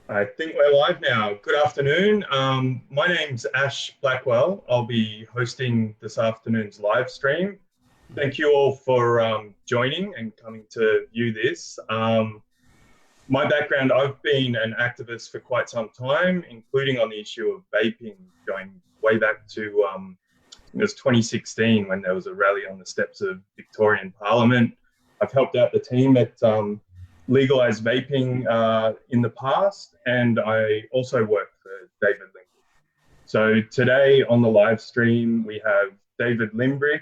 I think we're live now. Good afternoon. My name's Ash Blackwell. I'll be hosting this afternoon's live stream. Thank you all for joining and coming to view this. My background, I've been an activist for quite some time, including on the issue of vaping, going way back to it was 2016 when there was a rally on the steps of Victorian Parliament. I've helped out the team at Legalise Vaping in the past, and I also work for David Limbrick. So today on the live stream, we have David Limbrick,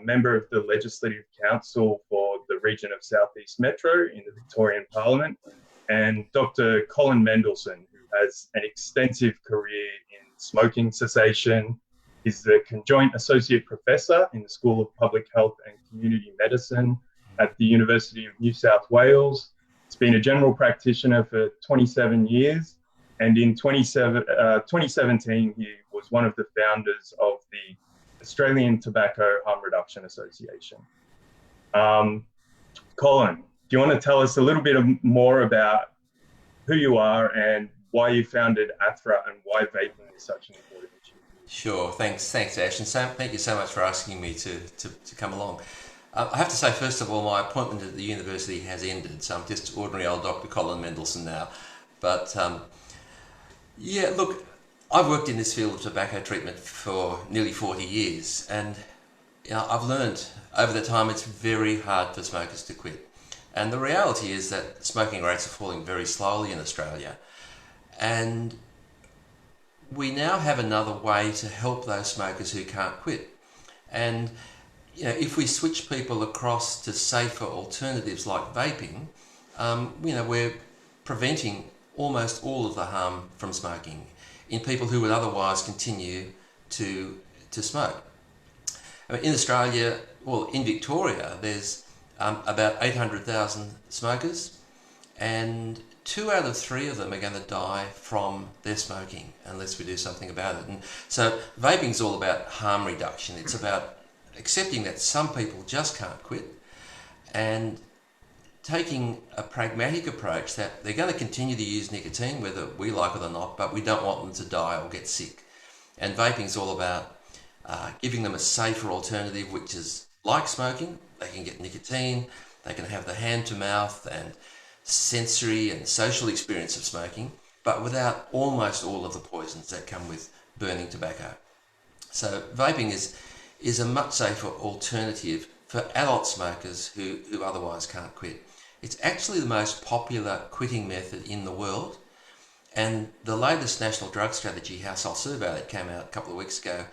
member of the Legislative Council for the region of Southeast Metro in the Victorian Parliament, and Dr. Colin Mendelsohn, who has an extensive career in smoking cessation. He's the conjoint associate professor in the School of Public Health and Community Medicine at the University of New South Wales. He's been a general practitioner for 27 years, and in 2017, he was one of the founders of the Australian Tobacco Harm Reduction Association. Colin, do you want to tell us a little bit more about who you are and why you founded ATHRA and why vaping is such an important issue? Sure, thanks Ash, and thank you so much for asking me to come along. I have to say, first of all, my appointment at the university has ended, so I'm just ordinary old Dr. Colin Mendelsohn now. But yeah, look, I've worked in this field of tobacco treatment for nearly 40 years, and I've learned over the time it's very hard for smokers to quit. And the reality is that smoking rates are falling very slowly in Australia, and we now have another way to help those smokers who can't quit. And if we switch people across to safer alternatives like vaping, we're preventing almost all of the harm from smoking in people who would otherwise continue to smoke. In Australia, well, in Victoria, there's about 800,000 smokers, and 2 out of 3 of them are going to die from their smoking unless we do something about it. And so vaping is all about harm reduction. It's about accepting that some people just can't quit and taking a pragmatic approach that they're going to continue to use nicotine whether we like it or not, but we don't want them to die or get sick. And vaping is all about giving them a safer alternative, which is like smoking. They can get nicotine, they can have the hand-to-mouth and sensory and social experience of smoking, but without almost all of the poisons that come with burning tobacco. So vaping is a much safer alternative for adult smokers who otherwise can't quit. It's actually the most popular quitting method in the world, and the latest National Drug Strategy household survey that came out a couple of weeks ago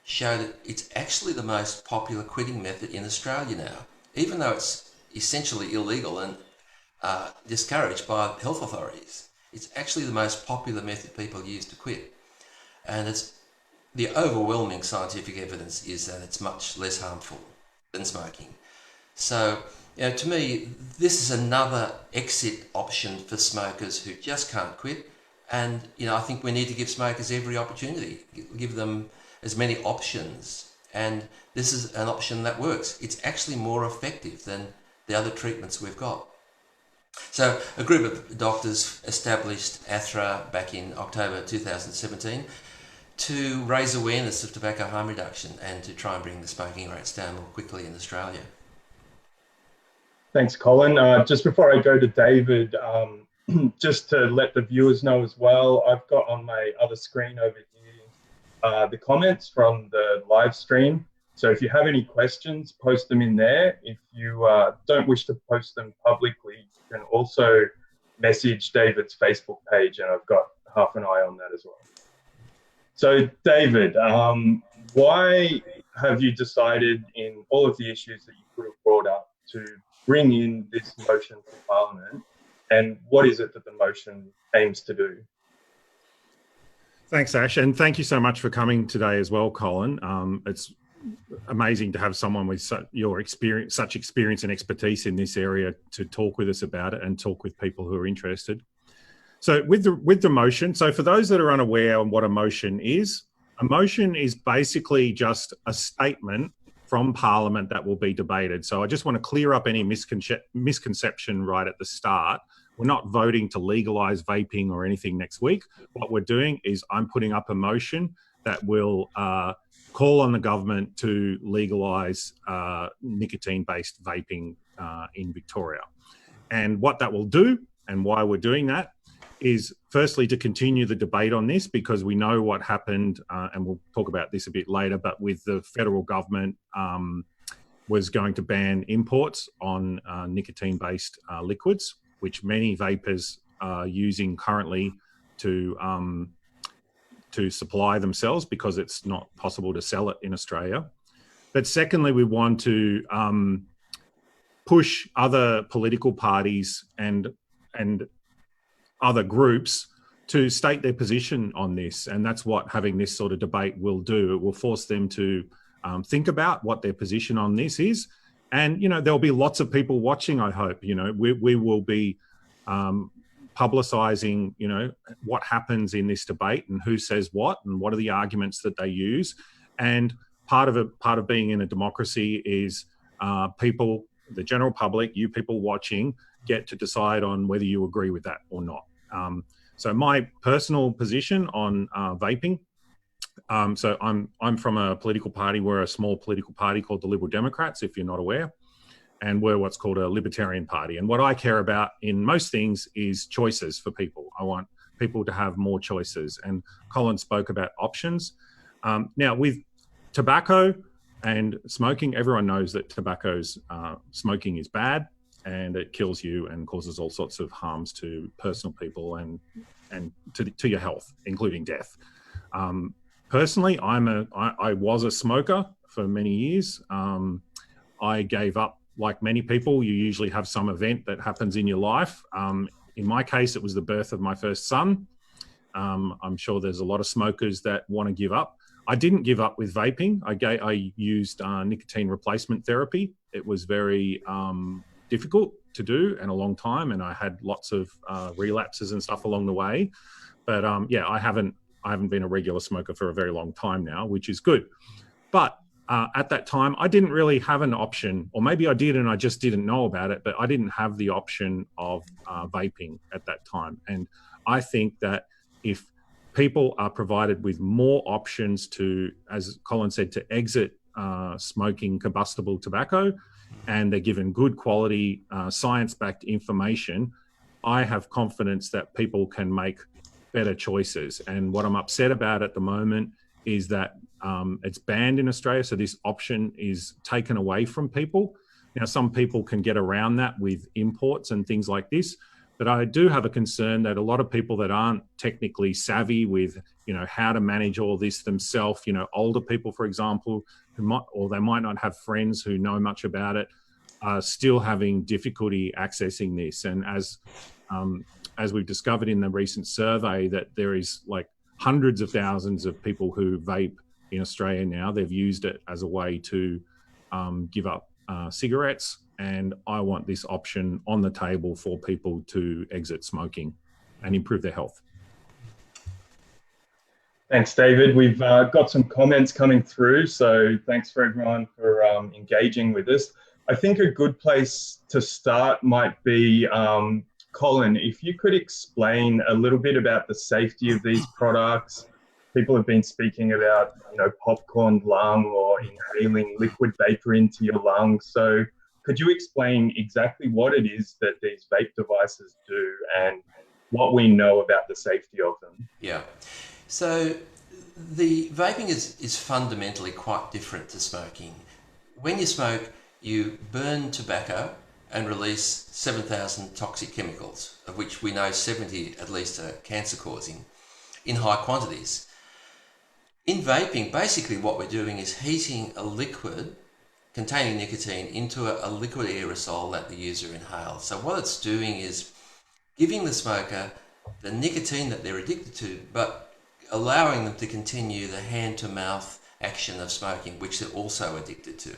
showed that it's actually the most popular quitting method in Australia now, even though it's essentially illegal and discouraged by health authorities. It's actually the most popular method people use to quit. And the overwhelming scientific evidence is that it's much less harmful than smoking. So, to me, this is another exit option for smokers who just can't quit. And, I think we need to give smokers every opportunity, give them as many options. And this is an option that works. It's actually more effective than the other treatments we've got. So a group of doctors established ATHRA back in October 2017 to raise awareness of tobacco harm reduction and to try and bring the smoking rates down more quickly in Australia. Thanks, Colin. Just before I go to David, just to let the viewers know as well, I've got on my other screen over here the comments from the live stream. So if you have any questions, post them in there. If you don't wish to post them publicly, you can also message David's Facebook page, and I've got half an eye on that as well. So David, why have you decided in all of the issues that you could have brought up to bring in this motion for Parliament, and what is it that the motion aims to do? Thanks, Ash, and thank you so much for coming today as well, Colin. It's amazing to have someone with such experience and expertise in this area to talk with us about it and talk with people who are interested. So with the motion, so for those that are unaware of what a motion is basically just a statement from Parliament that will be debated. So I just want to clear up any misconception right at the start. We're not voting to legalise vaping or anything next week. What we're doing is I'm putting up a motion that will call on the government to legalise nicotine-based vaping in Victoria. And what that will do and why we're doing that is firstly to continue the debate on this, because we know what happened, and we'll talk about this a bit later, but with the federal government was going to ban imports on nicotine-based liquids, which many vapers are using currently to supply themselves because it's not possible to sell it in Australia. But secondly, we want to push other political parties and other groups to state their position on this. And that's what having this sort of debate will do. It will force them to think about what their position on this is. And, you know, there'll be lots of people watching, I hope. You know, we will be publicising, you know, what happens in this debate and who says what and what are the arguments that they use. And part of being in a democracy is people, the general public, you people watching, get to decide on whether you agree with that or not. So my personal position on vaping, so I'm from a political party. We're a small political party called the Liberal Democrats, if you're not aware, and we're what's called a Libertarian party. And what I care about in most things is choices for people. I want people to have more choices. And Colin spoke about options. Now with tobacco and smoking, everyone knows that smoking is bad, and it kills you and causes all sorts of harms to personal people and to your health, including death. Personally, I was a smoker for many years. I gave up, like many people. You usually have some event that happens in your life. In my case, it was the birth of my first son. I'm sure there's a lot of smokers that want to give up. I didn't give up with vaping. I used nicotine replacement therapy. It was very difficult to do and a long time, and I had lots of relapses and stuff along the way. But yeah, I haven't been a regular smoker for a very long time now, which is good. But at that time, I didn't really have an option, or maybe I did and I just didn't know about it, but I didn't have the option of vaping at that time. And I think that if people are provided with more options to, as Colin said, to exit smoking combustible tobacco, and they're given good quality science-backed information, I have confidence that people can make better choices. And what I'm upset about at the moment is that it's banned in Australia, so this option is taken away from people. Now, some people can get around that with imports and things like this, but I do have a concern that a lot of people that aren't technically savvy with, you know, how to manage all this themselves, you know, older people, for example, they might not have friends who know much about it, are still having difficulty accessing this. And as we've discovered in the recent survey, that there is like hundreds of thousands of people who vape in Australia now. They've used it as a way to give up cigarettes. And I want this option on the table for people to exit smoking and improve their health. Thanks, David. We've got some comments coming through, so thanks for everyone for engaging with us. I think a good place to start might be, Colin, if you could explain a little bit about the safety of these products. People have been speaking about, you know, popcorn lung or inhaling liquid vapor into your lungs. So could you explain exactly what it is that these vape devices do and what we know about the safety of them? Yeah. So the vaping is fundamentally quite different to smoking. When you smoke, you burn tobacco and release 7,000 toxic chemicals, of which we know 70 at least are cancer-causing, in high quantities. In vaping, basically what we're doing is heating a liquid containing nicotine into a liquid aerosol that the user inhales. So what it's doing is giving the smoker the nicotine that they're addicted to, but allowing them to continue the hand-to-mouth action of smoking, which they're also addicted to.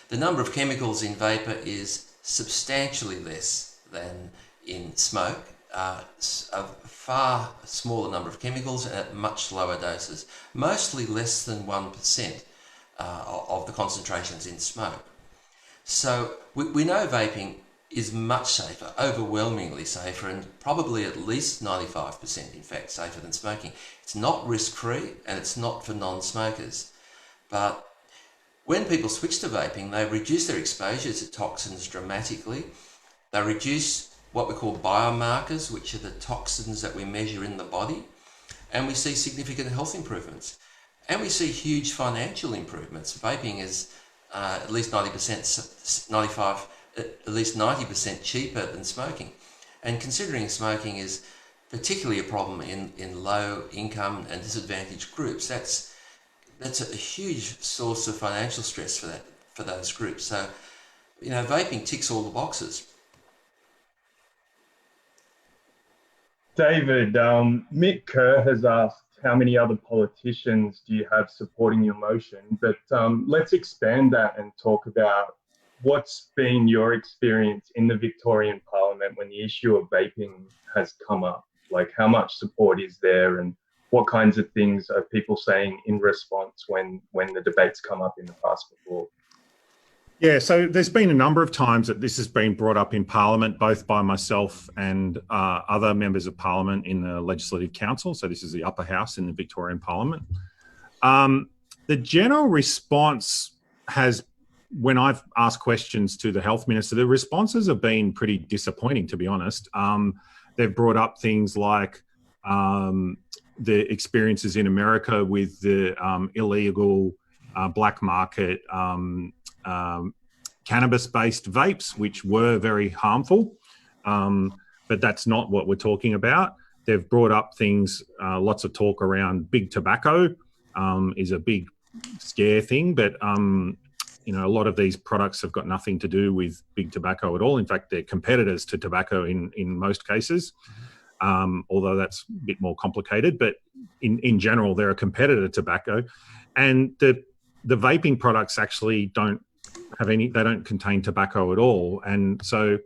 The number of chemicals in vapor is substantially less than in smoke, a far smaller number of chemicals and at much lower doses, mostly less than 1%. of the concentrations in smoke. So we know vaping is much safer, overwhelmingly safer, and probably at least 95% in fact safer than smoking. It's not risk-free and it's not for non-smokers. But when people switch to vaping, they reduce their exposure to toxins dramatically. They reduce what we call biomarkers, which are the toxins that we measure in the body, and we see significant health improvements. And we see huge financial improvements. Vaping is at least 90% cheaper than smoking. And considering smoking is particularly a problem in low income and disadvantaged groups, that's a huge source of financial stress for those groups. So, vaping ticks all the boxes. David, Mick Kerr has asked, how many other politicians do you have supporting your motion? But let's expand that and talk about what's been your experience in the Victorian Parliament when the issue of vaping has come up. Like, how much support is there, and what kinds of things are people saying in response when the debates come up in the past before? Yeah, so there's been a number of times that this has been brought up in Parliament, both by myself and other members of Parliament in the Legislative Council. So this is the upper house in the Victorian Parliament. The general response has, when I've asked questions to the Health Minister, the responses have been pretty disappointing, to be honest. They've brought up things like the experiences in America with the illegal black market cannabis-based vapes, which were very harmful, but that's not what we're talking about. They've brought up things, lots of talk around big tobacco is a big scare thing, but a lot of these products have got nothing to do with big tobacco at all. In fact, they're competitors to tobacco in most cases, although that's a bit more complicated, but in general, they're a competitor to tobacco. And the vaping products actually don't contain tobacco at all. And so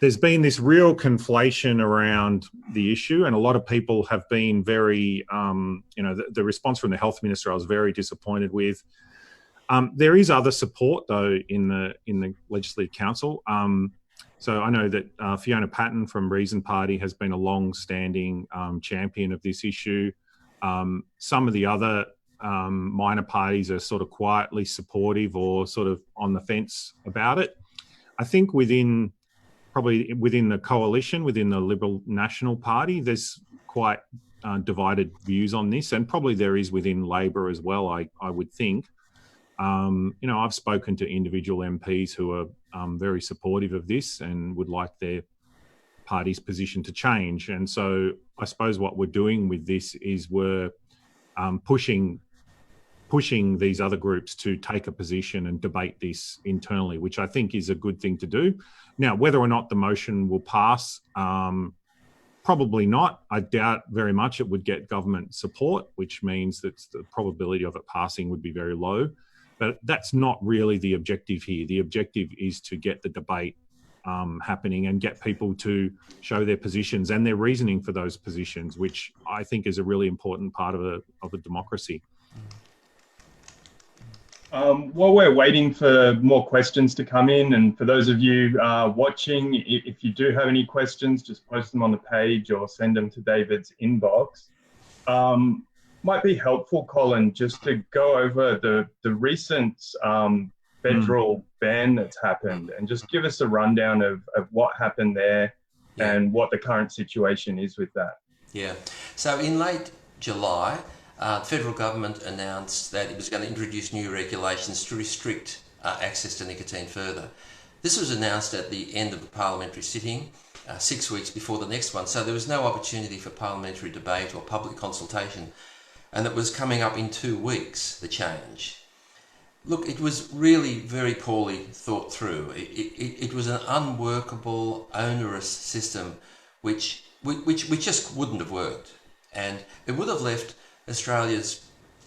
there's been this real conflation around the issue, and a lot of people have been very, the response from the Health Minister I was very disappointed with. There is other support though in the Legislative Council. So I know that Fiona Patten from Reason Party has been a long-standing champion of this issue. Some of the other minor parties are sort of quietly supportive or sort of on the fence about it. I think probably within the coalition, within the Liberal National Party, there's quite divided views on this, and probably there is within Labor as well, I would think. I've spoken to individual MPs who are very supportive of this and would like their party's position to change. And so I suppose what we're doing with this is we're pushing these other groups to take a position and debate this internally, which I think is a good thing to do. Now, whether or not the motion will pass, probably not. I doubt very much it would get government support, which means that the probability of it passing would be very low. But that's not really the objective here. The objective is to get the debate happening and get people to show their positions and their reasoning for those positions, which I think is a really important part of a democracy. While we're waiting for more questions to come in, and for those of you watching, if you do have any questions, just post them on the page or send them to David's inbox. Might be helpful, Colin, just to go over the recent federal ban that's happened, and just give us a rundown of what happened there and what the current situation is with that. Yeah. So in late July, the federal government announced that it was going to introduce new regulations to restrict access to nicotine further. This was announced at the end of the parliamentary sitting, 6 weeks before the next one, so there was no opportunity for parliamentary debate or public consultation, and it was coming up in 2 weeks, the change. Look, it was really very poorly thought through. It was an unworkable, onerous system which just wouldn't have worked, and it would have left Australia's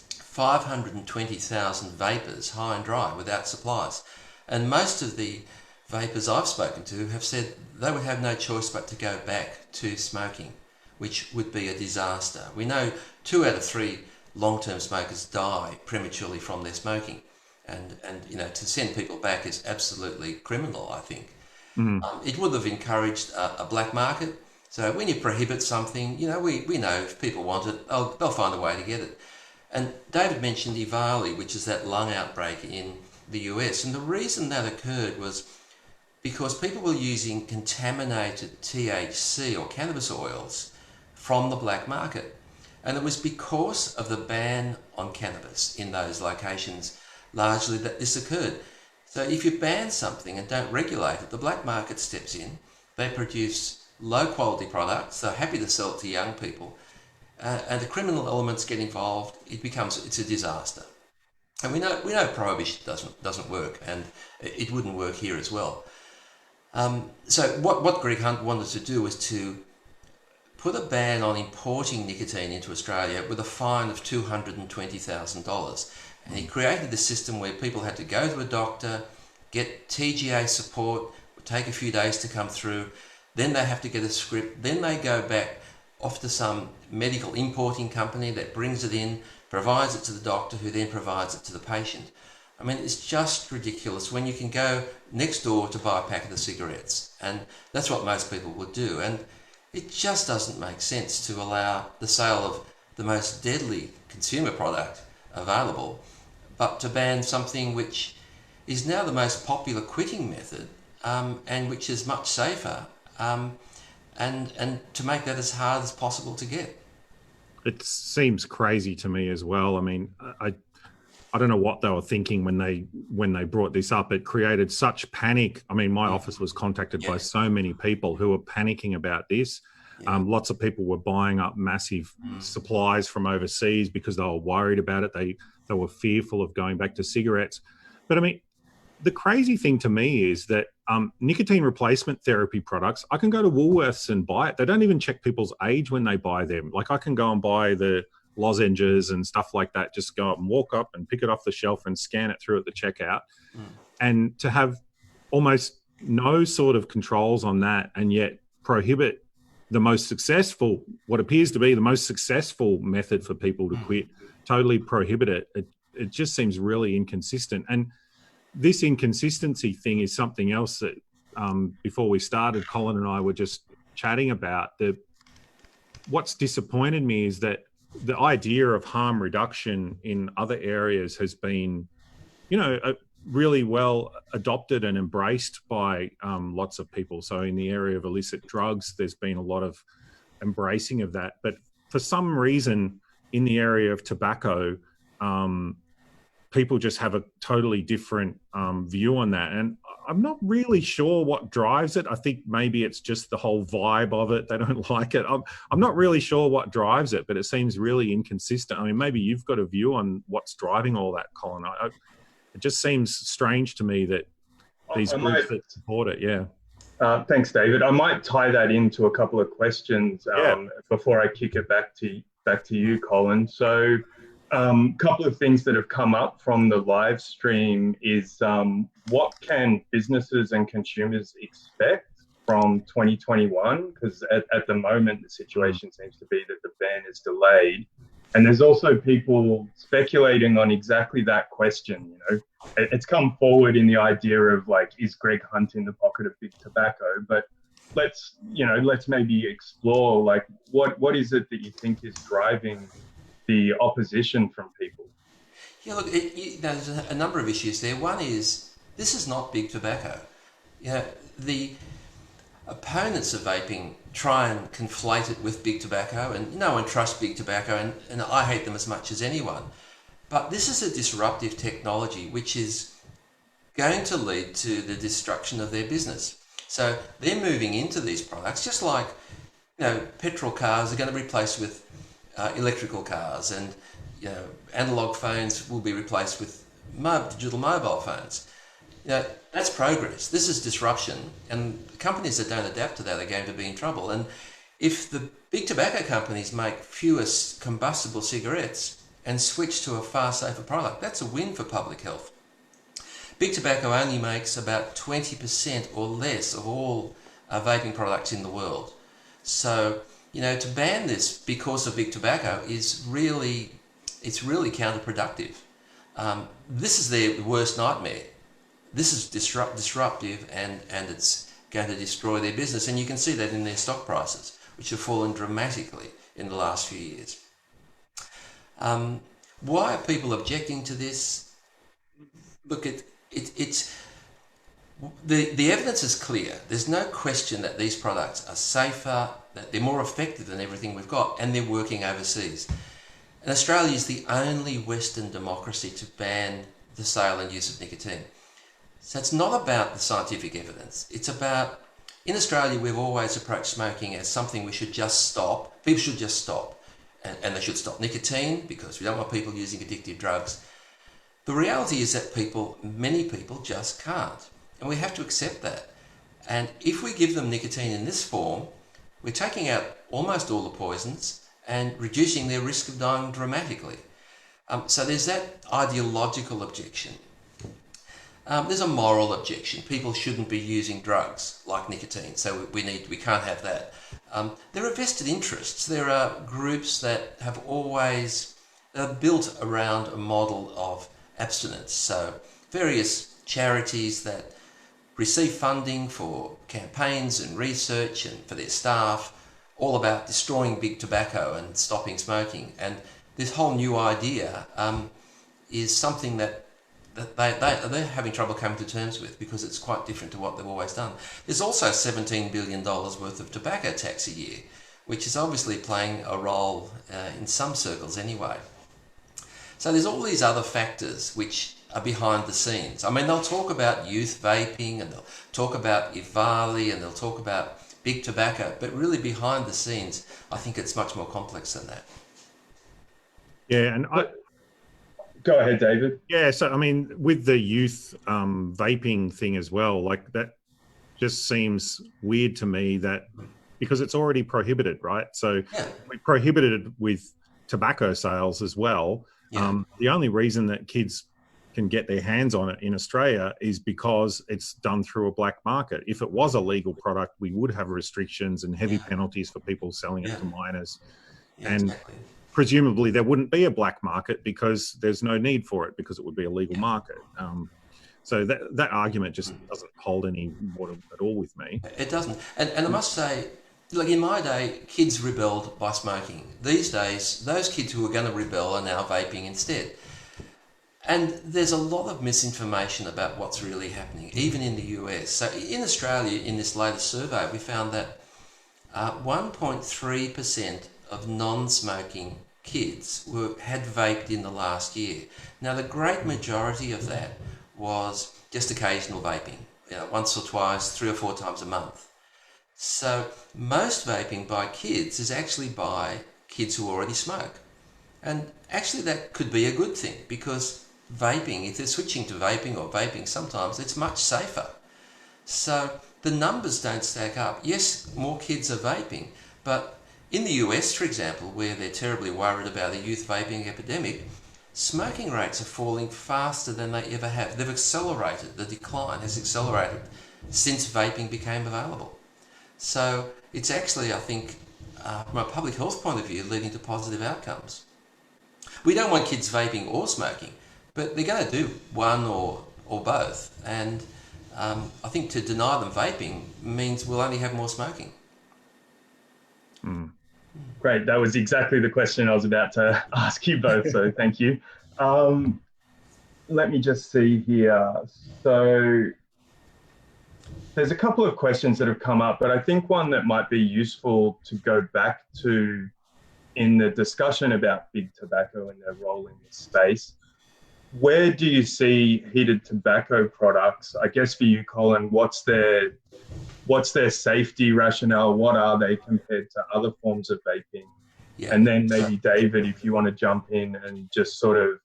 520,000 vapers high and dry without supplies. And most of the vapers I've spoken to have said they would have no choice but to go back to smoking, which would be a disaster. We know 2 out of 3 long-term smokers die prematurely from their smoking. and you know, to send people back is absolutely criminal, I think. Mm. It would have encouraged a black market. So when you prohibit something, you know, we know if people want it, they'll find a way to get it. And David mentioned EVALI, which is that lung outbreak in the US. And the reason that occurred was because people were using contaminated THC or cannabis oils from the black market. And it was because of the ban on cannabis in those locations largely that this occurred. So if you ban something and don't regulate it, the black market steps in. They produce low quality products. They're happy to sell it to young people. And the criminal elements get involved. It's a disaster. And we know prohibition doesn't work, and it wouldn't work here as well. So what Greg Hunt wanted to do was to put a ban on importing nicotine into Australia with a fine of $220,000. And he created a system where people had to go to a doctor, get TGA support, it would take a few days to come through, then they have to get a script, then they go back off to some medical importing company that brings it in, provides it to the doctor, who then provides it to the patient. I mean, it's just ridiculous when you can go next door to buy a packet of cigarettes. And that's what most people would do. And it just doesn't make sense to allow the sale of the most deadly consumer product available, but to ban something which is now the most popular quitting method, and which is much safer, and to make that as hard as possible to get. It seems crazy to me as well. I mean, I don't know what they were thinking when they brought this up. It created such panic. I mean, my office was contacted by so many people who were panicking about this. Lots of people were buying up massive supplies from overseas because they were worried about it. They were fearful of going back to cigarettes. But I mean, the crazy thing to me is that nicotine replacement therapy products, I can go to Woolworths and buy it. They don't even check people's age when they buy them. Like, I can go and buy the lozenges and stuff like that, just go up and walk up and pick it off the shelf and scan it through at the checkout. And to have almost no sort of controls on that, and yet prohibit the most successful, what appears to be the most successful method for people to quit, totally prohibit it. It just seems really inconsistent. And this inconsistency thing is something else that before we started, Colin and I were just chatting about. What's disappointed me is that the idea of harm reduction in other areas has been, really well adopted and embraced by lots of people. So in the area of illicit drugs, there's been a lot of embracing of that. But for some reason, in the area of tobacco, people just have a totally different view on that. And I'm not really sure what drives it. I think maybe it's just the whole vibe of it. They don't like it. I'm not really sure what drives it, but it seems really inconsistent. I mean, maybe you've got a view on what's driving all that, Colin. It just seems strange to me that these groups that support it, Thanks, David. I might tie that into a couple of questions before I kick it back to you, Colin. So a couple of things that have come up from the live stream is what can businesses and consumers expect from 2021? Because at the moment, the situation seems to be that the ban is delayed. And there's also people speculating on exactly that question. It's come forward in the idea of, like, is Greg Hunt in the pocket of big tobacco? But let's maybe explore, like, what is it that you think is driving the opposition from people? Yeah, look, there's a number of issues there. One is, this is not big tobacco. The opponents of vaping try and conflate it with big tobacco, and no one trusts big tobacco, and I hate them as much as anyone. But this is a disruptive technology which is going to lead to the destruction of their business. So they're moving into these products, just like petrol cars are going to be replaced with electrical cars, and analog phones will be replaced with digital mobile phones. That's progress. This is disruption, and companies that don't adapt to that are going to be in trouble. And if the big tobacco companies make fewer combustible cigarettes and switch to a far safer product, that's a win for public health. Big tobacco only makes about 20% or less of all vaping products in the world. So, to ban this because of big tobacco is really counterproductive. This is their worst nightmare. This is disruptive, and it's going to destroy their business. And you can see that in their stock prices, which have fallen dramatically in the last few years. Why are people objecting to this? Look, it's the evidence is clear. There's no question that these products are safer, that they're more effective than everything we've got, and they're working overseas. And Australia is the only Western democracy to ban the sale and use of nicotine. So it's not about the scientific evidence. It's about, in Australia, we've always approached smoking as something we should just stop. People should just stop. And they should stop nicotine because we don't want people using addictive drugs. The reality is that many people just can't. And we have to accept that. And if we give them nicotine in this form, we're taking out almost all the poisons and reducing their risk of dying dramatically. So there's that ideological objection. There's a moral objection. People shouldn't be using drugs like nicotine, so we can't have that. There are vested interests. There are groups that have always built around a model of abstinence. So various charities that receive funding for campaigns and research and for their staff, all about destroying big tobacco and stopping smoking. And this whole new idea is something that they're having trouble coming to terms with, because it's quite different to what they've always done. There's also $17 billion worth of tobacco tax a year, which is obviously playing a role in some circles anyway. So there's all these other factors which are behind the scenes. I mean, they'll talk about youth vaping, and they'll talk about EVALI, and they'll talk about big tobacco, but really behind the scenes, I think it's much more complex than that. Yeah, and Go ahead, David. Yeah, so I mean, with the youth vaping thing as well, like that just seems weird to me, that because it's already prohibited, right? So we prohibited it with tobacco sales as well. Yeah. The only reason that kids can get their hands on it in Australia is because it's done through a black market. If it was a legal product, we would have restrictions and heavy penalties for people selling it to minors. And exactly. Presumably there wouldn't be a black market because there's no need for it, because it would be a legal market. So that argument just doesn't hold any water at all with me. It doesn't. And I must say, like in my day, kids rebelled by smoking. These days, those kids who are going to rebel are now vaping instead. And there's a lot of misinformation about what's really happening, even in the US. So in Australia, in this latest survey, we found that 1.3% of non-smoking kids had vaped in the last year. Now, the great majority of that was just occasional vaping, once or twice, 3 or 4 times a month. So most vaping by kids is actually by kids who already smoke. And actually that could be a good thing, because vaping, if they're switching to vaping or vaping, sometimes it's much safer. So the numbers don't stack up. Yes, more kids are vaping, but in the US, for example, where they're terribly worried about a youth vaping epidemic, smoking rates are falling faster than they ever have. They've accelerated. The decline has accelerated since vaping became available. So it's actually, I think, from a public health point of view, leading to positive outcomes. We don't want kids vaping or smoking, but they're going to do one or both. And I think to deny them vaping means we'll only have more smoking. Great. That was exactly the question I was about to ask you both, so thank you. Let me just see here. So there's a couple of questions that have come up, but I think one that might be useful to go back to in the discussion about big tobacco and their role in this space. Where do you see heated tobacco products? I guess for you, Colin, what's their safety rationale? What are they compared to other forms of vaping? Yeah. And then maybe David, if you want to jump in and just sort of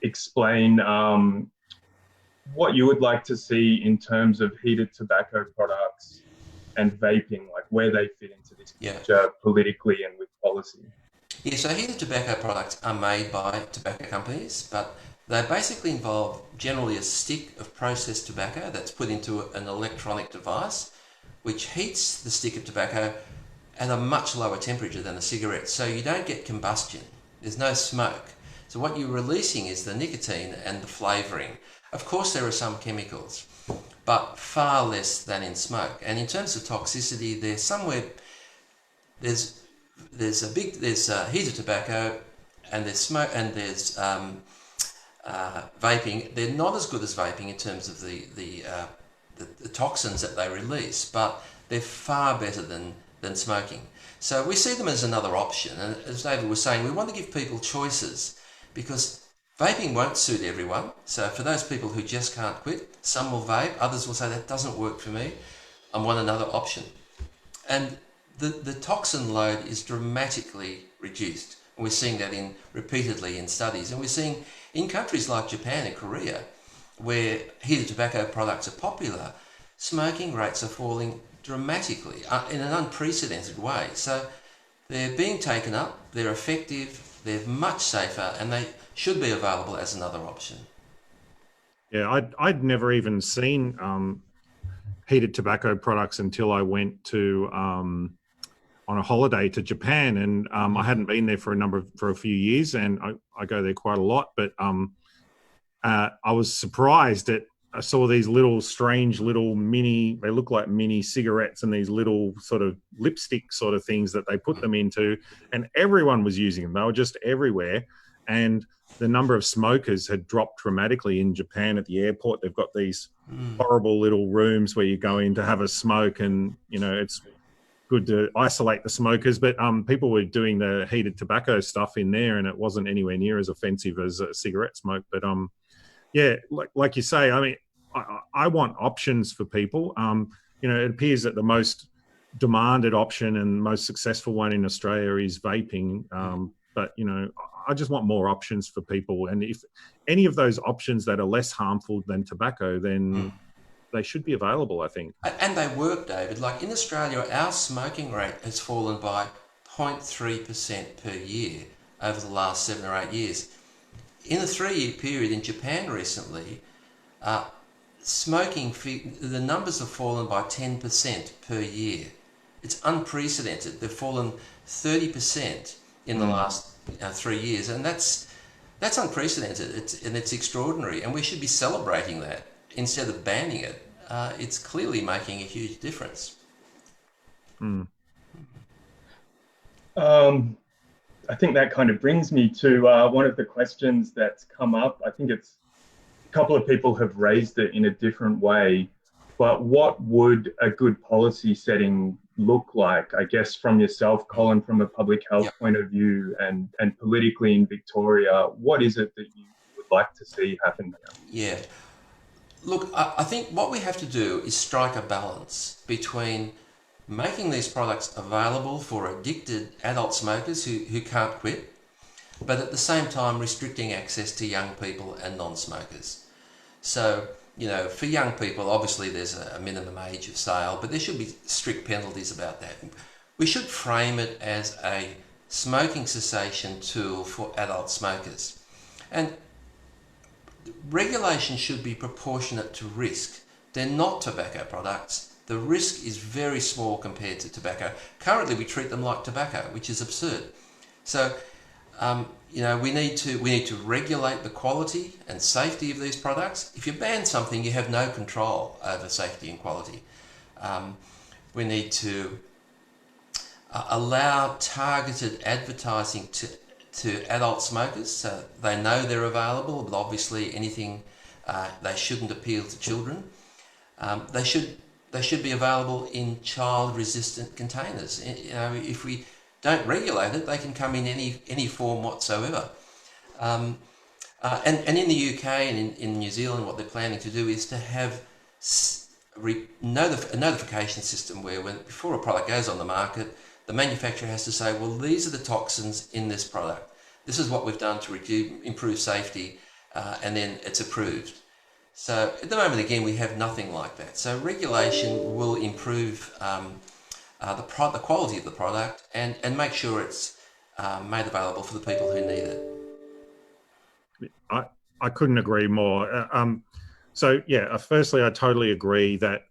explain what you would like to see in terms of heated tobacco products and vaping, like where they fit into this picture politically and with policy. Yeah, so heated tobacco products are made by tobacco companies, but they basically involve generally a stick of processed tobacco that's put into an electronic device, which heats the stick of tobacco at a much lower temperature than a cigarette. So you don't get combustion. There's no smoke. So what you're releasing is the nicotine and the flavouring. Of course, there are some chemicals, but far less than in smoke. And in terms of toxicity, there's heated tobacco, and there's smoke, and there's vaping. They're not as good as vaping in terms of the toxins that they release, but they're far better than smoking. So we see them as another option. And as David was saying, we want to give people choices, because vaping won't suit everyone. So for those people who just can't quit, some will vape, others will say that doesn't work for me, I want another option. And the toxin load is dramatically reduced. And we're seeing that repeatedly in studies. And we're seeing in countries like Japan and Korea, where heated tobacco products are popular, smoking rates are falling dramatically in an unprecedented way. So they're being taken up, they're effective, they're much safer, and they should be available as another option. Yeah, I'd never even seen heated tobacco products until I went to on a holiday to Japan, and I hadn't been there for a few years, and I go there quite a lot. But I was surprised that I saw these strange little mini. They look like mini cigarettes, and these little sort of lipstick sort of things that they put them into, and everyone was using them. They were just everywhere, and the number of smokers had dropped dramatically in Japan. At the airport, they've got these horrible little rooms where you go in to have a smoke, and it's good to isolate the smokers, but people were doing the heated tobacco stuff in there, and it wasn't anywhere near as offensive as a cigarette smoke. But yeah, like you say, I mean, I want options for people. It appears that the most demanded option and most successful one in Australia is vaping. But I just want more options for people, and if any of those options that are less harmful than tobacco, then they should be available, I think. And they work, David. Like in Australia, our smoking rate has fallen by 0.3% per year over the last 7 or 8 years. In a 3-year period in Japan recently, the numbers have fallen by 10% per year. It's unprecedented. They've fallen 30% in the last 3 years, and that's unprecedented. It's extraordinary, and we should be celebrating that instead of banning it. It's clearly making a huge difference. I think that kind of brings me to one of the questions that's come up. I think it's a couple of people have raised it in a different way, but what would a good policy setting look like? I guess from yourself, Colin, from a public health point of view, and politically in Victoria, what is it that you would like to see happen here? Yeah. Look, I think what we have to do is strike a balance between making these products available for addicted adult smokers who can't quit, but at the same time restricting access to young people and non-smokers. So, for young people, obviously there's a minimum age of sale, but there should be strict penalties about that. We should frame it as a smoking cessation tool for adult smokers. And regulation should be proportionate to risk. They're not tobacco products. The risk is very small compared to tobacco. Currently, we treat them like tobacco, which is absurd. So, we need to regulate the quality and safety of these products. If you ban something, you have no control over safety and quality. We need to allow targeted advertising to adult smokers, so they know they're available, but obviously anything they shouldn't appeal to children. They should be available in child-resistant containers. If we don't regulate it, they can come in any form whatsoever. And in the UK and in New Zealand, what they're planning to do is to have a notification system where before a product goes on the market, the manufacturer has to say, well, these are the toxins in this product. This is what we've done to improve safety, and then it's approved. So at the moment, again, we have nothing like that. So regulation will improve the quality of the product and make sure it's made available for the people who need it. I couldn't agree more. So yeah, firstly, I totally agree that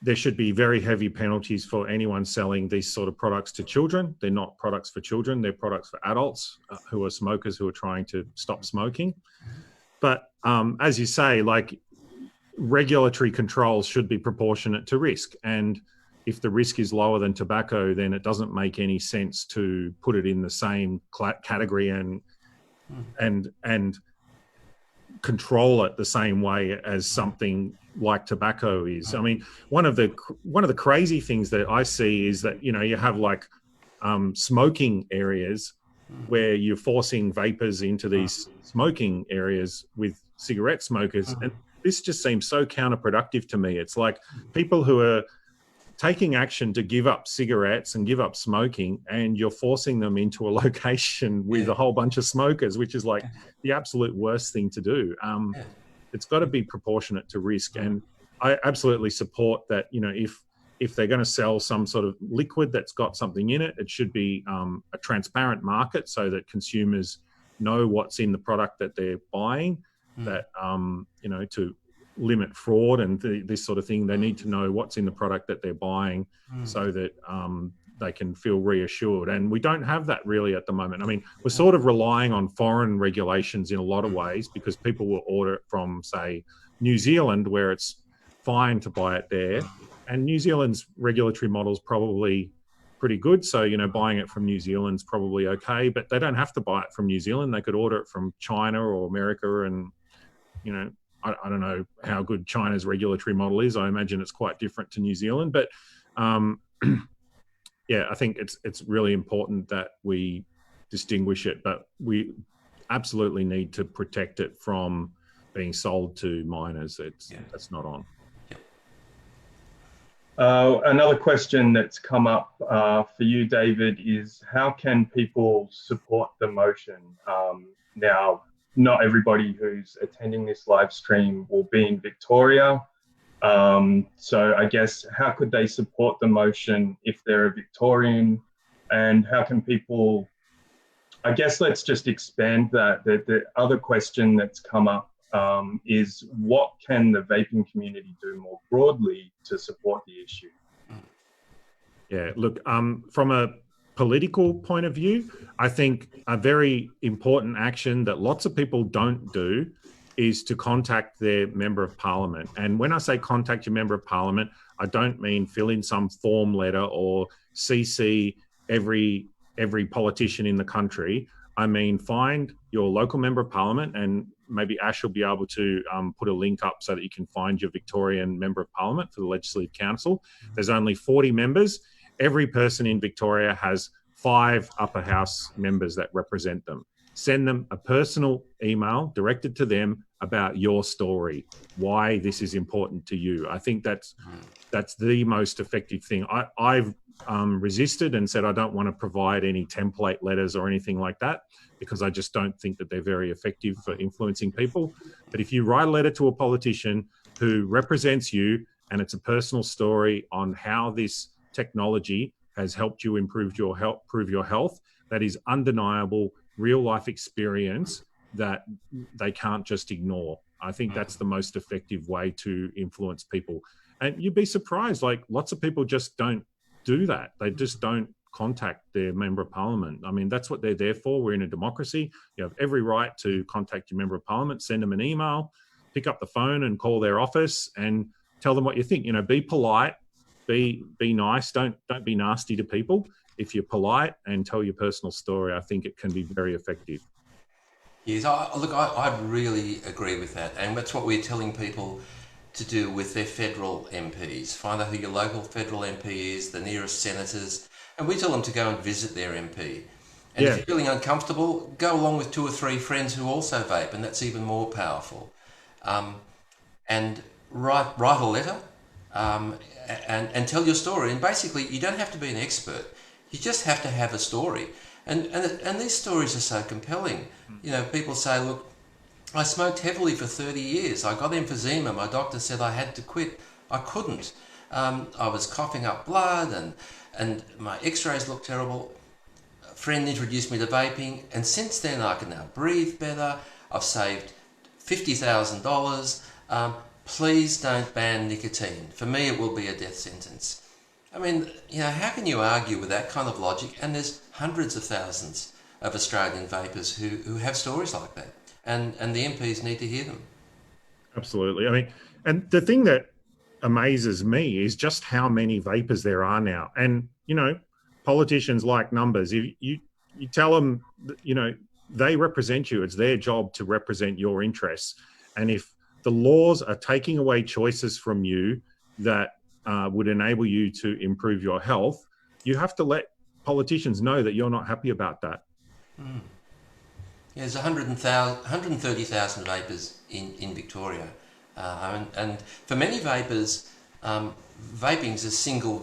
there should be very heavy penalties for anyone selling these sort of products to children. They're not products for children. They're products for adults who are smokers who are trying to stop smoking. But as you say, like, regulatory controls should be proportionate to risk. And if the risk is lower than tobacco, then it doesn't make any sense to put it in the same category and control it the same way as something like tobacco is. I mean, one of the crazy things that I see is that, you know, you have like smoking areas where you're forcing vapors into these smoking areas with cigarette smokers, and this just seems so counterproductive to me. It's like people who are taking action to give up cigarettes and give up smoking, and you're forcing them into a location with a whole bunch of smokers, which is like the absolute worst thing to do. It's got to be proportionate to risk. And I absolutely support that, you know, if they're going to sell some sort of liquid that's got something in it, it should be a transparent market so that consumers know what's in the product that they're buying, that, you know, to limit fraud and this sort of thing, they need to know what's in the product that they're buying so that they can feel reassured. And we don't have that really at the moment. I mean, we're sort of relying on foreign regulations in a lot of ways, because people will order it from, say, New Zealand, where it's fine to buy it there. And New Zealand's regulatory model is probably pretty good. So, you know, buying it from New Zealand's probably okay, but they don't have to buy it from New Zealand. They could order it from China or America. And, you know, I don't know how good China's regulatory model is. I imagine it's quite different to New Zealand, but yeah, I think it's really important that we distinguish it, but we absolutely need to protect it from being sold to minors. That's not on. Another question that's come up for you, David, is how can people support the motion? Now, not everybody who's attending this live stream will be in Victoria. So I guess, how could they support the motion if they're a Victorian? And how can people, I guess let's just expand that. The other question that's come up is, what can the vaping community do more broadly to support the issue? Yeah, look, from a political point of view, I think a very important action that lots of people don't do is to contact their member of parliament. And when I say contact your member of parliament, I don't mean fill in some form letter or CC every politician in the country. I mean, find your local member of parliament, and maybe Ash will be able to put a link up so that you can find your Victorian member of parliament for the Legislative Council. There's only 40 members. Every person in Victoria has 5 upper house members that represent them. Send them a personal email directed to them about your story, why this is important to you. I think that's the most effective thing. I've resisted and said I don't want to provide any template letters or anything like that, because I just don't think that they're very effective for influencing people. But if you write a letter to a politician who represents you, and it's a personal story on how this technology has helped you improve your health, that is undeniable real life experience that they can't just ignore. I think that's the most effective way to influence people. And you'd be surprised, like, lots of people just don't do that. They just don't contact their member of parliament. I mean, that's what they're there for. We're in a democracy. You have every right to contact your member of parliament, send them an email, pick up the phone and call their office and tell them what you think. You know, be polite, be nice, don't be nasty to people. If you're polite and tell your personal story, I think it can be very effective. Yes, I really agree with that. And that's what we're telling people to do with their federal MPs. Find out who your local federal MP is, the nearest senators, and we tell them to go and visit their MP. And if you're feeling uncomfortable, go along with 2 or 3 friends who also vape, and that's even more powerful. And write a letter and tell your story. And basically, you don't have to be an expert. You just have to have a story. And these stories are so compelling. You know, people say, look, I smoked heavily for 30 years. I got emphysema. My doctor said I had to quit. I couldn't. I was coughing up blood and my x-rays looked terrible. A friend introduced me to vaping, and since then I can now breathe better. I've saved $50,000. please don't ban nicotine. For me, it will be a death sentence. I mean, how can you argue with that kind of logic? And there's hundreds of thousands of Australian vapers who have stories like that, and the MPs need to hear them. Absolutely. I mean, and the thing that amazes me is just how many vapers there are now. And, politicians like numbers. If you tell them, they represent you. It's their job to represent your interests. And if the laws are taking away choices from you that would enable you to improve your health, you have to let politicians know that you're not happy about that. Mm. Yeah, there's 130,000 vapers in Victoria. And for many vapers, vaping's a single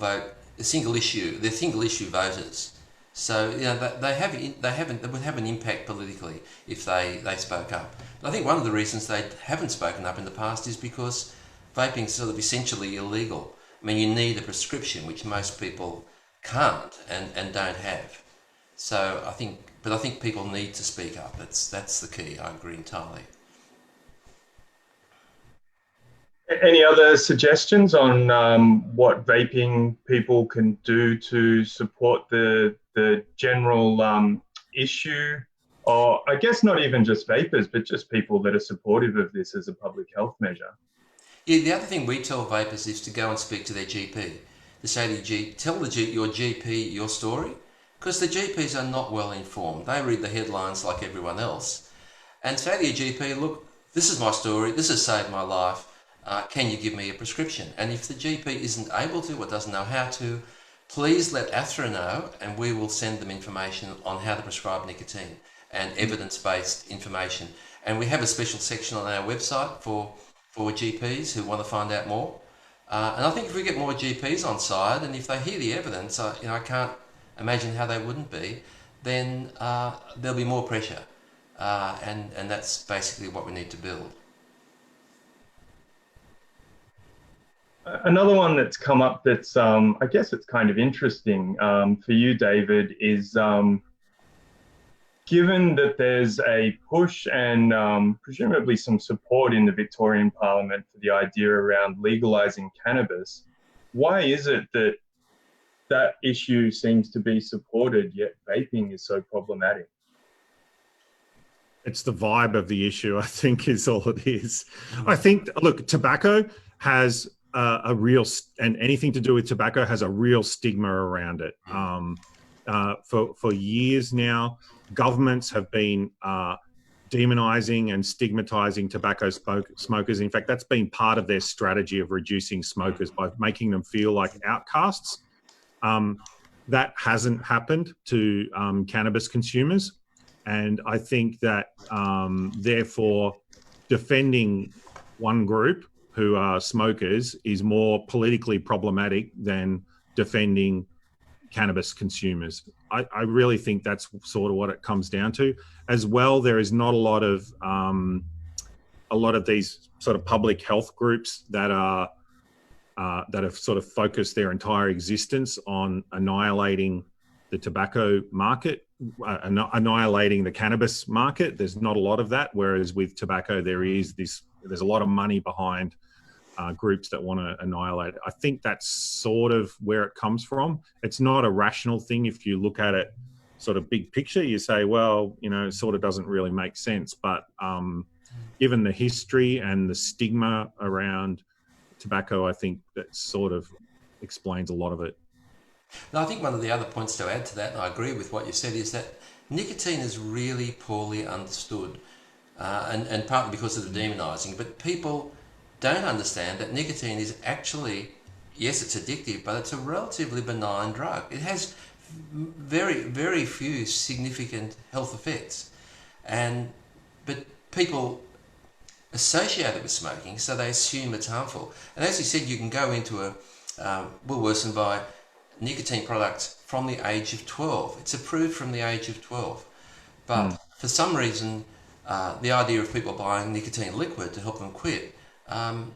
issue. They're single issue voters. So they would have an impact politically if they spoke up. But I think one of the reasons they haven't spoken up in the past is because vaping's sort of essentially illegal. I mean, you need a prescription, which most people can't and don't have. So I think people need to speak up. That's the key. I agree entirely. Any other suggestions on what vaping people can do to support the general issue? Or I guess not even just vapers, but just people that are supportive of this as a public health measure. Yeah, the other thing we tell vapers is to go and speak to their GP. To say to your GP your story, because the GPs are not well informed. They read the headlines like everyone else. And say to your GP, look, this is my story, this has saved my life, can you give me a prescription? And if the GP isn't able to or doesn't know how to, please let AFTRA know, and we will send them information on how to prescribe nicotine and evidence-based information. And we have a special section on our website for GPs who want to find out more. And I think if we get more GPs on side, and if they hear the evidence, I can't imagine how they wouldn't be, then there'll be more pressure. And that's basically what we need to build. Another one that's come up that's, I guess it's kind of interesting for you, David, is given that there's a push and presumably some support in the Victorian Parliament for the idea around legalising cannabis, why is it that that issue seems to be supported, yet vaping is so problematic? It's the vibe of the issue, I think, is all it is. I think, look, tobacco has a real, and anything to do with tobacco has a real stigma around it. For years now, governments have been demonising and stigmatising tobacco smokers. In fact, that's been part of their strategy of reducing smokers by making them feel like outcasts. That hasn't happened to cannabis consumers. And I think that, therefore, defending one group who are smokers is more politically problematic than defending cannabis consumers. I really think that's sort of what it comes down to. As well, there is not a lot of these sort of public health groups that are that have sort of focused their entire existence on annihilating the tobacco market, annihilating the cannabis market. There's not a lot of that, whereas with tobacco there's a lot of money behind groups that want to annihilate it. I think that's sort of where it comes from. It's not a rational thing. If you look at it sort of big picture, you say, well, it sort of doesn't really make sense. But given the history and the stigma around tobacco, I think that sort of explains a lot of it. Now, I think one of the other points to add to that, and I agree with what you said, is that nicotine is really poorly understood, and partly because of the demonising, but people don't understand that nicotine is actually, yes, it's addictive, but it's a relatively benign drug. It has very, very few significant health effects, but people associate it with smoking, so they assume it's harmful. And as you said, you can go into a Woolworths and buy nicotine products from the age of 12. It's approved from the age of 12. But for some reason, the idea of people buying nicotine liquid to help them quit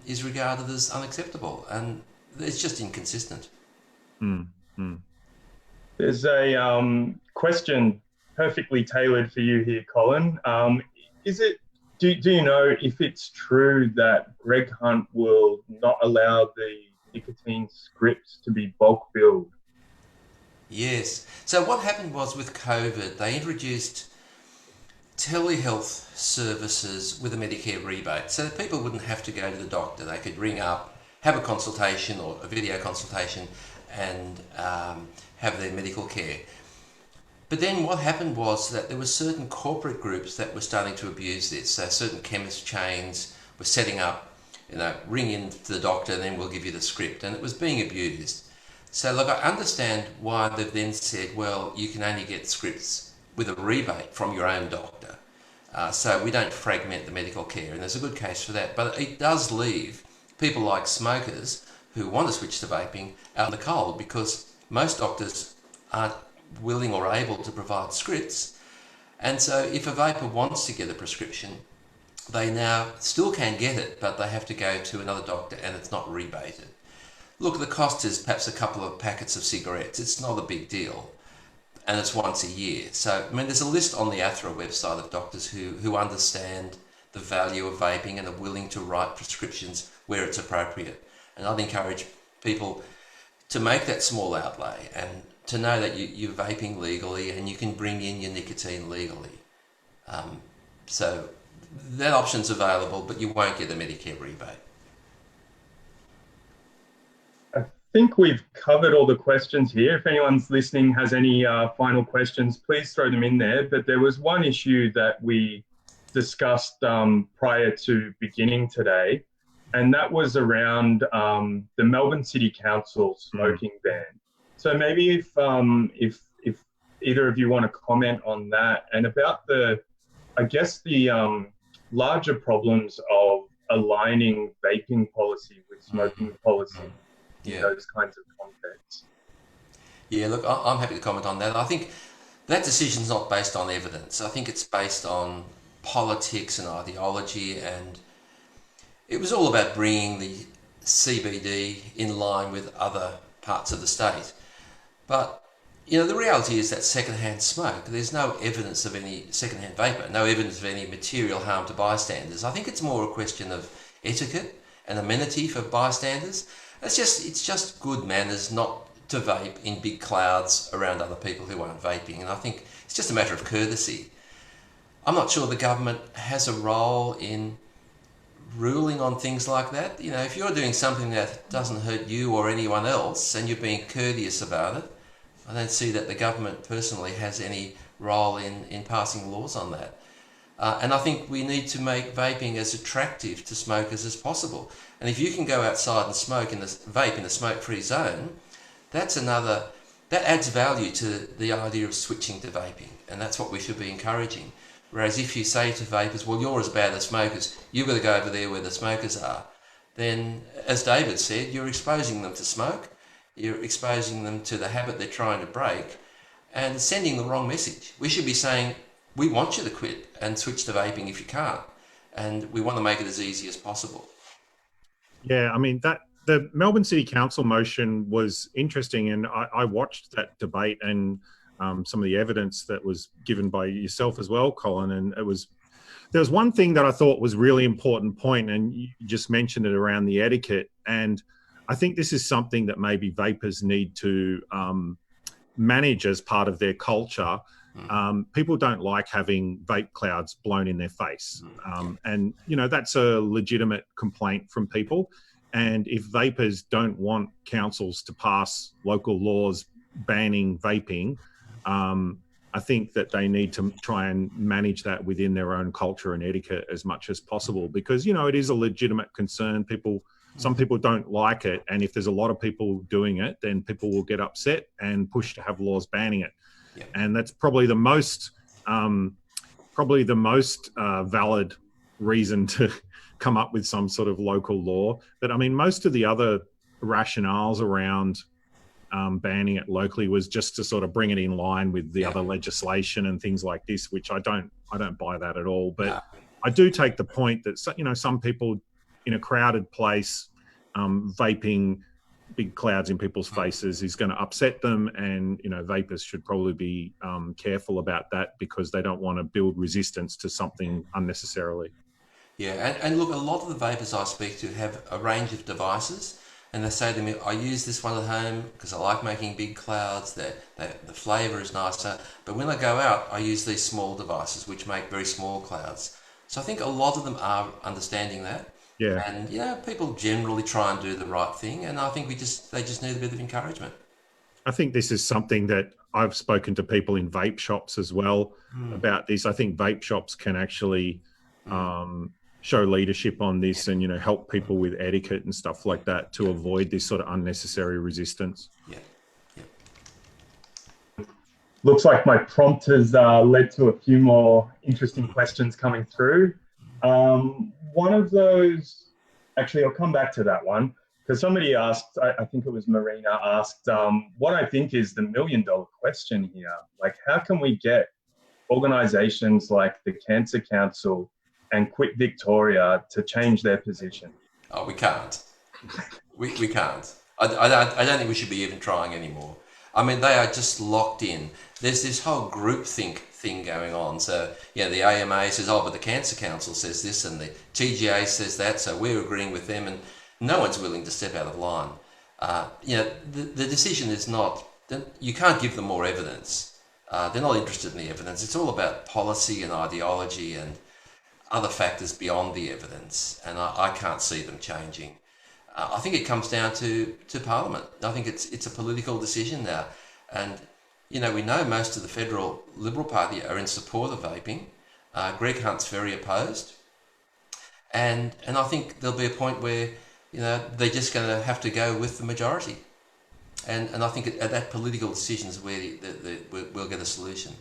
is regarded as unacceptable, and it's just inconsistent. There's a question perfectly tailored for you here, Colin. do you know if it's true that Greg Hunt will not allow the nicotine scripts to be bulk billed? Yes. So what happened was with COVID, they introduced telehealth services with a Medicare rebate so that people wouldn't have to go to the doctor. They could ring up, have a consultation or a video consultation and have their medical care. But then what happened was that there were certain corporate groups that were starting to abuse this. So certain chemist chains were setting up, ring in to the doctor and then we'll give you the script. And it was being abused. So look, I understand why they've then said, well, you can only get scripts with a rebate from your own doctor. So we don't fragment the medical care, and there's a good case for that. But it does leave people like smokers who want to switch to vaping out in the cold because most doctors aren't willing or able to provide scripts. And so if a vapor wants to get a prescription, they now still can get it, but they have to go to another doctor and it's not rebated. Look, the cost is perhaps a couple of packets of cigarettes. It's not a big deal. And it's once a year. So, I mean, there's a list on the ATHRA website of doctors who understand the value of vaping and are willing to write prescriptions where it's appropriate. And I'd encourage people to make that small outlay and to know that you're vaping legally and you can bring in your nicotine legally. So that option's available, but you won't get a Medicare rebate. I think we've covered all the questions here. If anyone's listening has any final questions, please throw them in there. But there was one issue that we discussed prior to beginning today, and that was around the Melbourne City Council smoking ban. So maybe if either of you want to comment on that and about the larger problems of aligning vaping policy with smoking policy. In those kinds of contexts. Yeah, look, I'm happy to comment on that. I think that decision's not based on evidence. I think it's based on politics and ideology, and it was all about bringing the CBD in line with other parts of the state. But, the reality is that secondhand smoke, there's no evidence of any secondhand vapor, no evidence of any material harm to bystanders. I think it's more a question of etiquette and amenity for bystanders. It's just good manners not to vape in big clouds around other people who aren't vaping. And I think it's just a matter of courtesy. I'm not sure the government has a role in ruling on things like that. If you're doing something that doesn't hurt you or anyone else and you're being courteous about it, I don't see that the government personally has any role in passing laws on that. And I think we need to make vaping as attractive to smokers as possible. And if you can go outside and vape in the smoke-free zone, that adds value to the idea of switching to vaping. And that's what we should be encouraging. Whereas if you say to vapers, well, you're as bad as smokers, you've got to go over there where the smokers are, then, as David said, you're exposing them to smoke, you're exposing them to the habit they're trying to break, and sending the wrong message. We should be saying, we want you to quit and switch to vaping if you can't. And we want to make it as easy as possible. Yeah, I mean, the Melbourne City Council motion was interesting, and I watched that debate and some of the evidence that was given by yourself as well, Colin. And there was one thing that I thought was really important point, and you just mentioned it around the etiquette. And I think this is something that maybe vapers need to manage as part of their culture. People don't like having vape clouds blown in their face. And, that's a legitimate complaint from people. And if vapers don't want councils to pass local laws banning vaping, I think that they need to try and manage that within their own culture and etiquette as much as possible, because, it is a legitimate concern. Some people don't like it. And if there's a lot of people doing it, then people will get upset and push to have laws banning it. Yeah. And that's probably the most valid reason to come up with some sort of local law. But I mean, most of the other rationales around banning it locally was just to sort of bring it in line with the other legislation and things like this, which I don't buy that at all. But I do take the point that some people in a crowded place vaping big clouds in people's faces is going to upset them, and vapers should probably be careful about that, because they don't want to build resistance to something unnecessarily. Yeah, and look, a lot of the vapers I speak to have a range of devices, and they say to me, I use this one at home because I like making big clouds, the flavour is nicer, but when I go out, I use these small devices which make very small clouds. So I think a lot of them are understanding that, Yeah. and people generally try and do the right thing, and I think they just need a bit of encouragement. I think this is something that I've spoken to people in vape shops as well about this. I think vape shops can actually show leadership on this and, help people with etiquette and stuff like that to avoid this sort of unnecessary resistance. Yeah, yeah. Looks like my prompt has led to a few more interesting questions coming through. One of those, actually, I'll come back to that one because somebody asked, I think it was Marina asked, what I think is the $1 million question here. Like, how can we get organizations like the Cancer Council and Quit Victoria to change their position? Oh, we can't. We can't. I don't think we should be even trying anymore. I mean, they are just locked in. There's this whole groupthink thing going on. So, the AMA says, oh, but the Cancer Council says this and the TGA says that, so we're agreeing with them, and no one's willing to step out of line. The decision is not, you can't give them more evidence. They're not interested in the evidence. It's all about policy and ideology and other factors beyond the evidence, and I can't see them changing. I think it comes down to Parliament. I think it's a political decision now, and we know most of the federal Liberal Party are in support of vaping. Greg Hunt's very opposed, and I think there'll be a point where they're just going to have to go with the majority, and I think at that political decision is where we'll get a solution.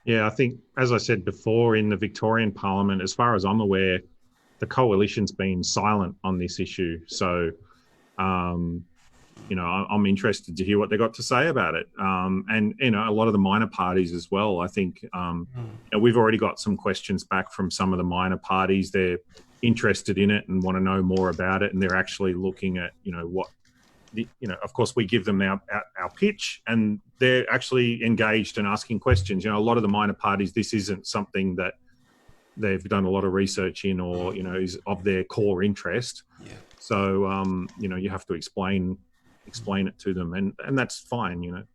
Yeah, I think, as I said before, in the Victorian Parliament, as far as I'm aware, the coalition's been silent on this issue. So, I'm interested to hear what they got to say about it. And, a lot of the minor parties as well. I think we've already got some questions back from some of the minor parties. They're interested in it and want to know more about it. And they're actually looking at, of course, we give them our pitch, and they're actually engaged and asking questions. A lot of the minor parties, this isn't something that they've done a lot of research in or, is of their core interest. Yeah. So, you have to explain it to them, and that's fine,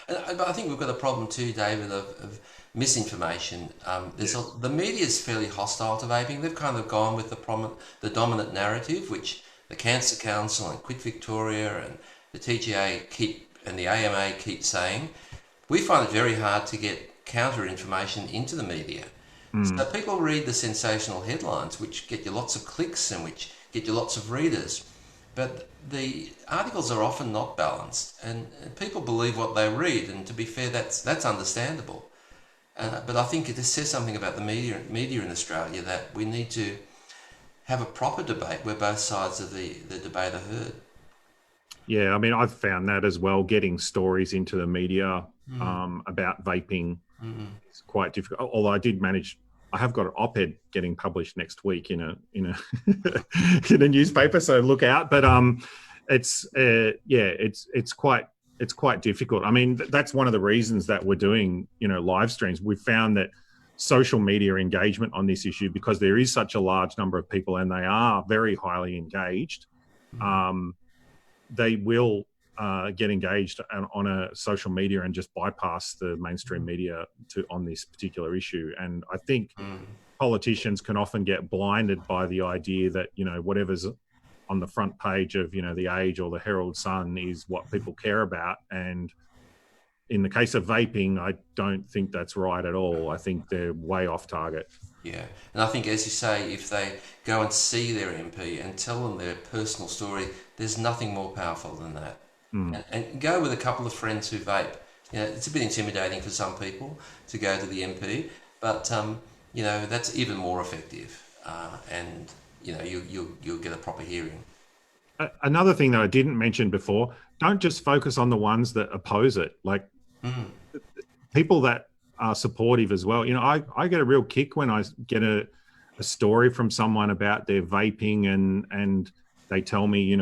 But I think we've got a problem too, David, of misinformation. The media is fairly hostile to vaping. They've kind of gone with the dominant narrative, which the Cancer Council and Quit Victoria and the TGA and the AMA keep saying. We find it very hard to get counter information into the media. So people read the sensational headlines, which get you lots of clicks and which get you lots of readers. But the articles are often not balanced, and people believe what they read. And to be fair, that's understandable. But I think it says something about the media in Australia that we need to have a proper debate where both sides of the debate are heard. Yeah, I mean, I've found that as well. Getting stories into the media about vaping is quite difficult. Although I have got an op-ed getting published next week in a in a newspaper, so look out. But it's quite difficult. I mean, that's one of the reasons that we're doing live streams. We've found that social media engagement on this issue, because there is such a large number of people and they are very highly engaged, they will get engaged on a social media and just bypass the mainstream media on this particular issue. And I think politicians can often get blinded by the idea that whatever's on the front page of the Age or the Herald Sun is what people care about. And in the case of vaping, I don't think that's right at all. I think they're way off target. Yeah, and I think, as you say, if they go and see their MP and tell them their personal story, there's nothing more powerful than that. And go with a couple of friends who vape. It's a bit intimidating for some people to go to the MP, but that's even more effective, and you'll get a proper hearing. Another thing that I didn't mention before: don't just focus on the ones that oppose it. Like people that are supportive as well. I get a real kick when I get a story from someone about their vaping and they tell me,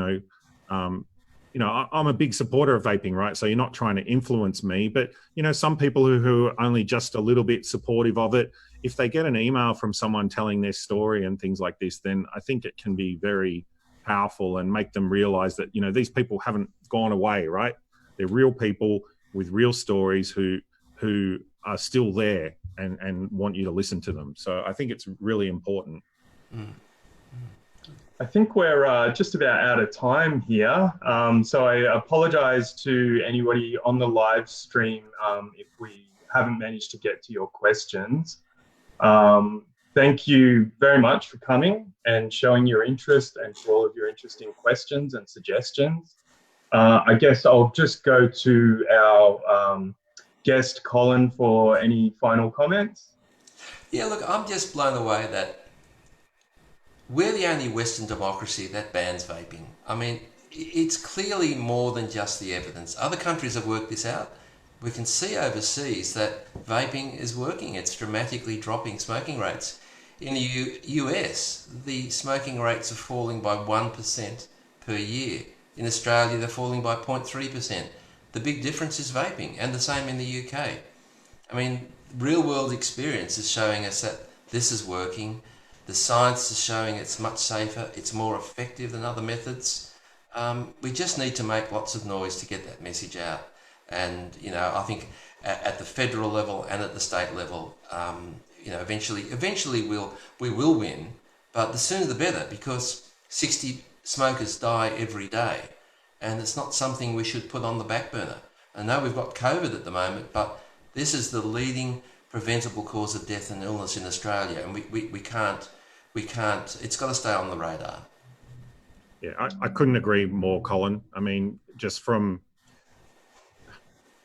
you know, I'm a big supporter of vaping, right? So you're not trying to influence me, but, you know, some people who are only just a little bit supportive of it, if they get an email from someone telling their story and things like this, then I think it can be very powerful and make them realize that, you know, these people haven't gone away, right? They're real people with real stories who are still there and want you to listen to them. So I think it's really important. I think we're just about out of time here. So I apologize to anybody on the live stream if we haven't managed to get to your questions. Thank you very much for coming and showing your interest and for all of your interesting questions and suggestions. I guess I'll just go to our guest, Colin, for any final comments. Yeah, look, I'm just blown away that we're the only Western democracy that bans vaping. I mean, it's clearly more than just the evidence. Other countries have worked this out. We can see overseas that vaping is working. It's dramatically dropping smoking rates. In the US, the smoking rates are falling by 1% per year. In Australia, they're falling by 0.3%. The big difference is vaping, and the same in the UK. I mean, real world experience is showing us that this is working. The science is showing it's much safer, it's more effective than other methods. We just need to make lots of noise to get that message out. And, you know, I think at the federal level and at the state level, you know, eventually we will win, but the sooner the better, because 60 smokers die every day, and it's not something we should put on the back burner. I know we've got COVID at the moment, but this is the leading preventable cause of death and illness in Australia, and we can't, it's got to stay on the radar. Yeah, I couldn't agree more, Colin. I mean, just from,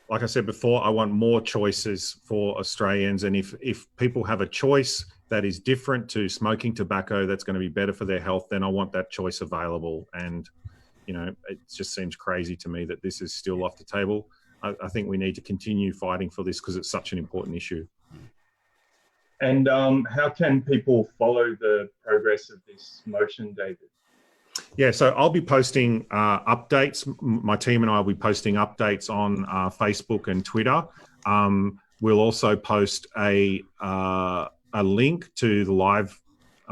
like I said before, I want more choices for Australians, and if people have a choice that is different to smoking tobacco that's going to be better for their health, then I want that choice available. And, you know, it just seems crazy to me that this is still off the table. I think we need to continue fighting for this because it's such an important issue. And how can people follow the progress of this motion, David? Yeah, so I'll be posting updates. My team and I will be posting updates on Facebook and Twitter. We'll also post a link to the live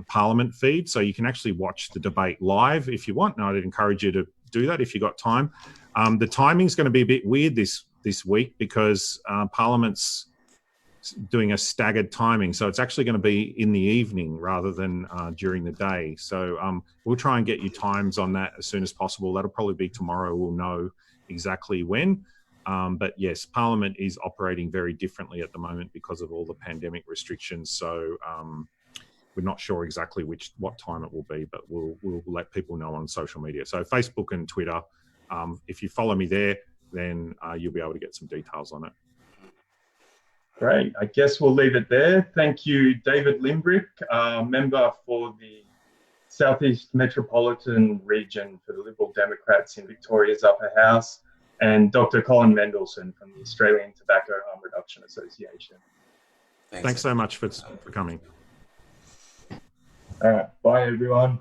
Parliament feed, so you can actually watch the debate live if you want. And I'd encourage you to do that if you've got time. The timing's going to be a bit weird this week because Parliament's doing a staggered timing. So it's actually going to be in the evening rather than during the day. So we'll try and get you times on that as soon as possible. That'll probably be tomorrow. We'll know exactly when. But yes, Parliament is operating very differently at the moment because of all the pandemic restrictions. So we're not sure exactly what time it will be, but we'll let people know on social media. So Facebook and Twitter, if you follow me there, then you'll be able to get some details on it. Great. I guess we'll leave it there. Thank you, David Limbrick, member for the Southeast Metropolitan region for the Liberal Democrats in Victoria's Upper House, and Dr. Colin Mendelsohn from the Australian Tobacco Harm Reduction Association. Thanks so much for coming. All right. Bye, everyone.